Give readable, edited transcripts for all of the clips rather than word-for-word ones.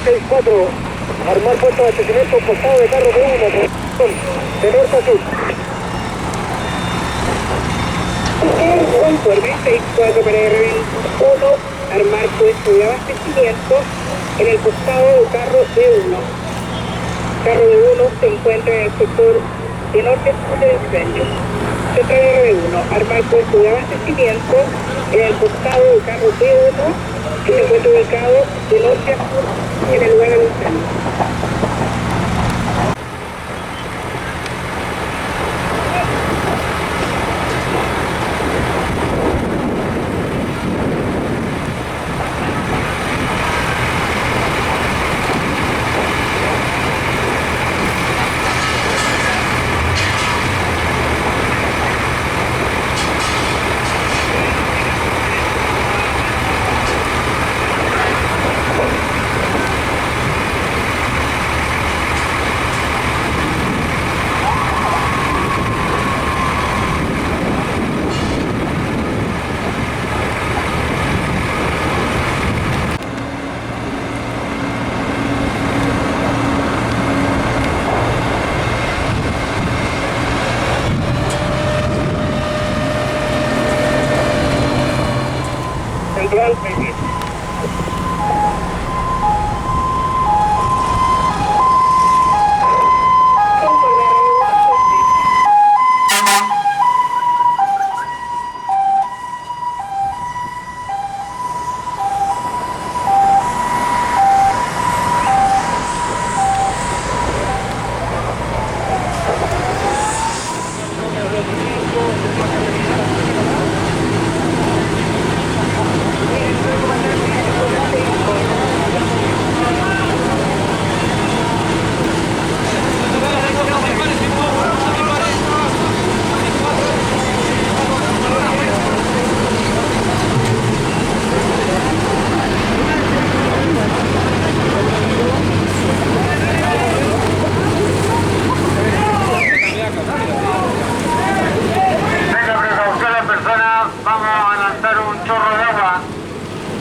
6-4, armar puesto de abastecimiento, costado de carro B1, de norte a sur. Por 6-4 para R1, armar puesto de abastecimiento en el costado del carro B1. Carro B1 se encuentra en el sector de norte a sur del incendio. Central R1, armar puesto de abastecimiento en el costado del carro B1 que se encuentra ubicado de norte a sur en el lugar del incendio.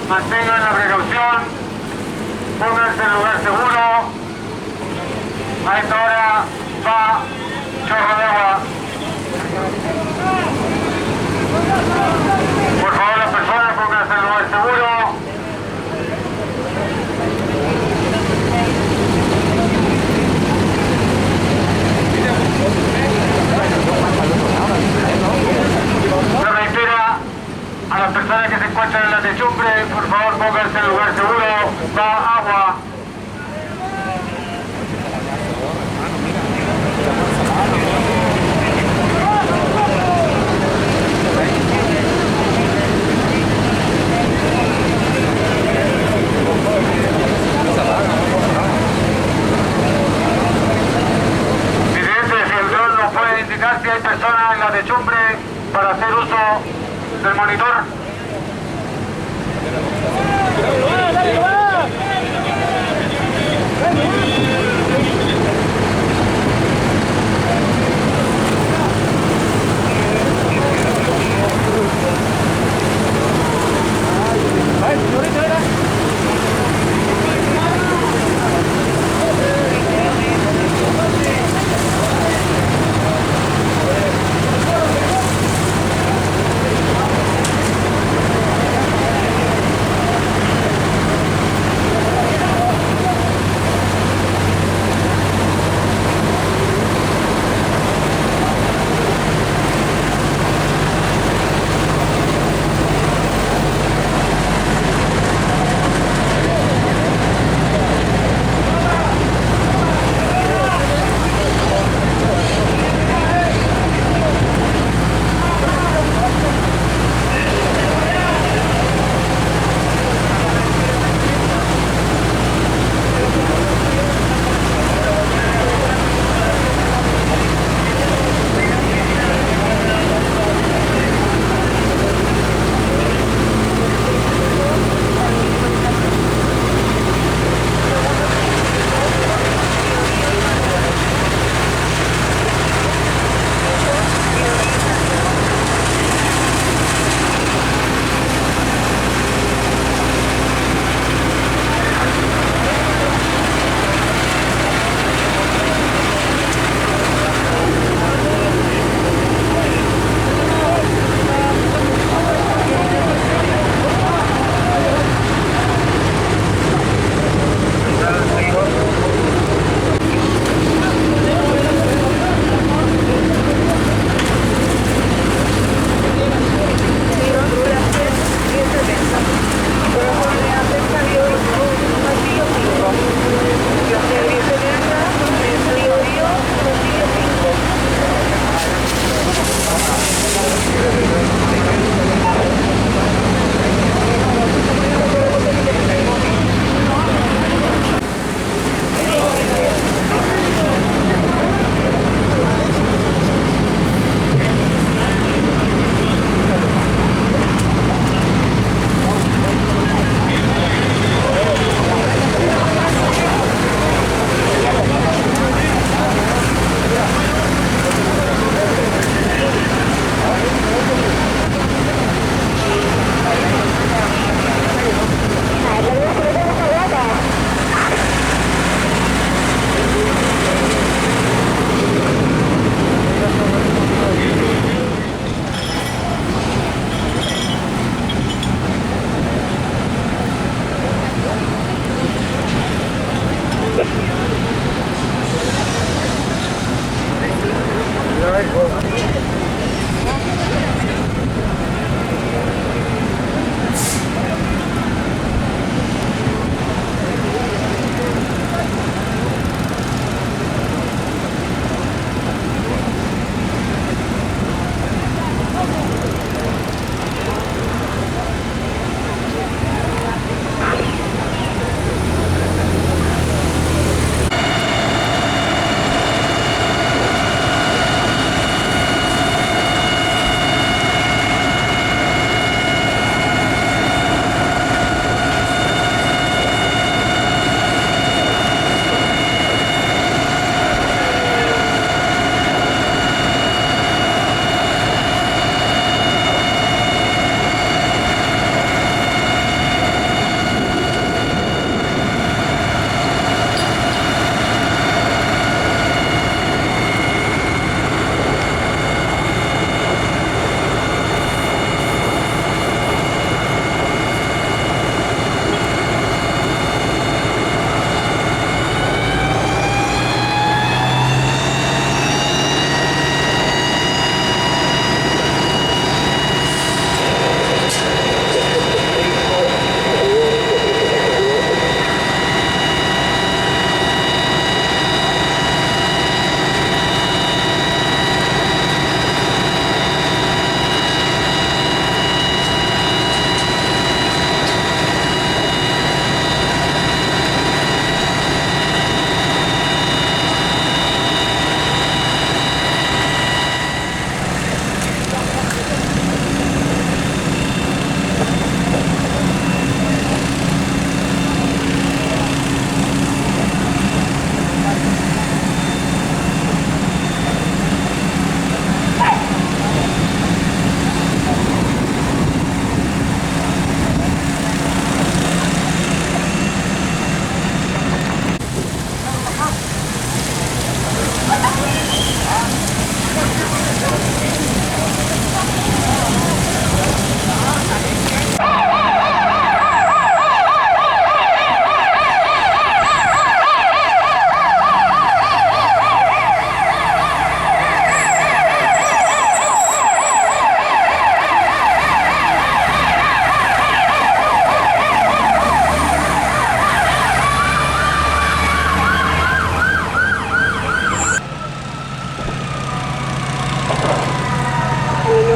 Mantengan la precaución, pónganse en lugar seguro. A esta hora va chorro de agua. Por favor, las personas pónganse en lugar seguro. Se reitera a las personas que se encuentran en la techumbre, por favor pónganse en lugar seguro, va agua. Presidente, si el dron nos puede indicar si hay personas en la techumbre para hacer uso del monitor.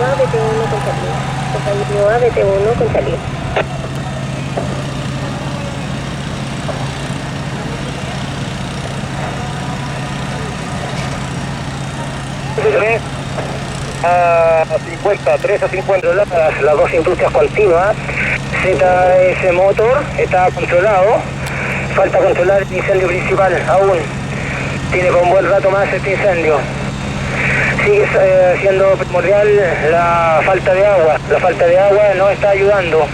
A, BT1 con salida. Compañero A, BT1 con salida. A 50, 3 a 50, las dos industrias continuas. ZS Motor está controlado, falta controlar el incendio principal aún, tiene por un buen rato más este incendio. Sigue siendo primordial la falta de agua no está ayudando.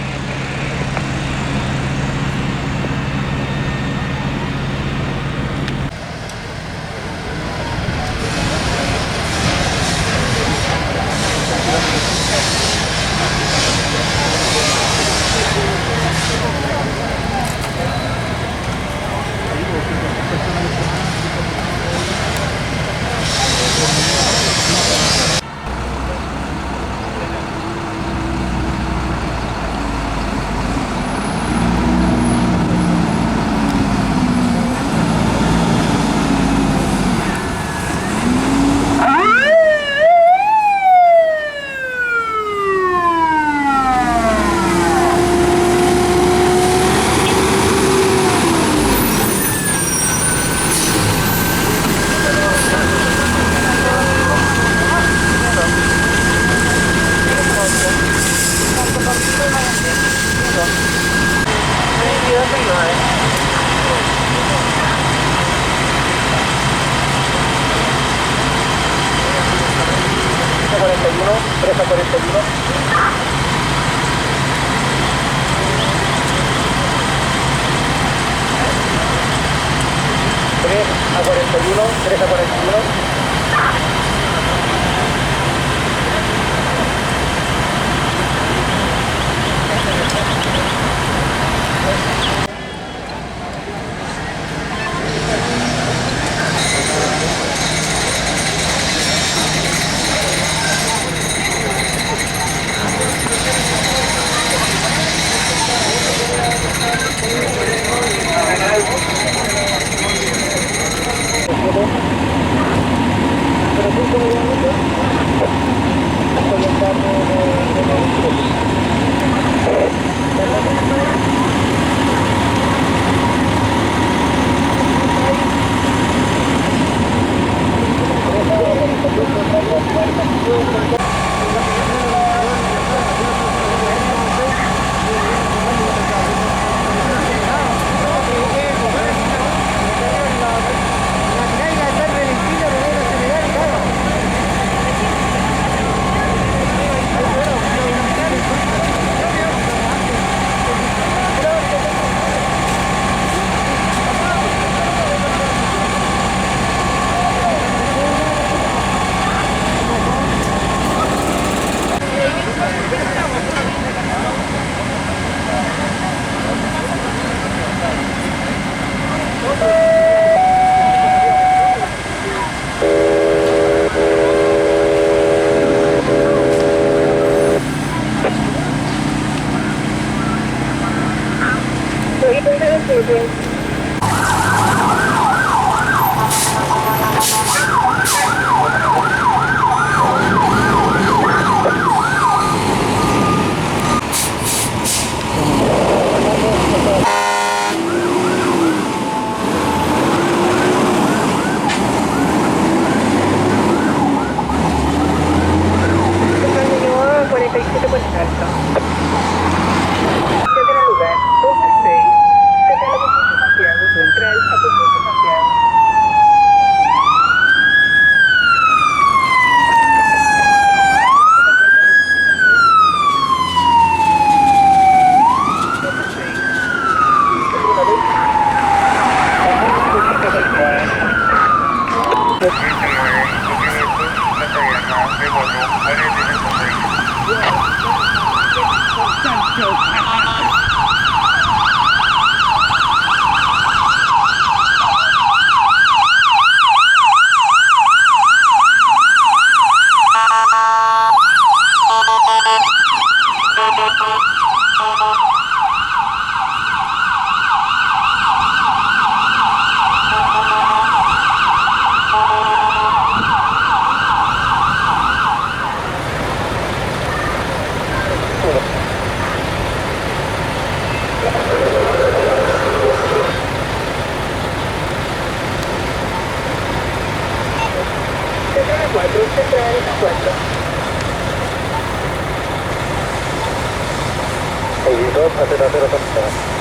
2 a Z0 San.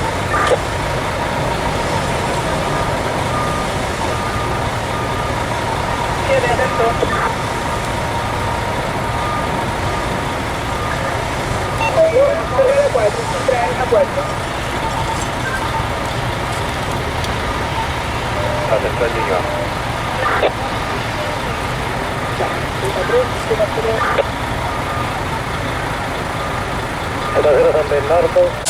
7, atento. Corre a 4, traen a 4. Atención, niño. Z0 San Bernardo,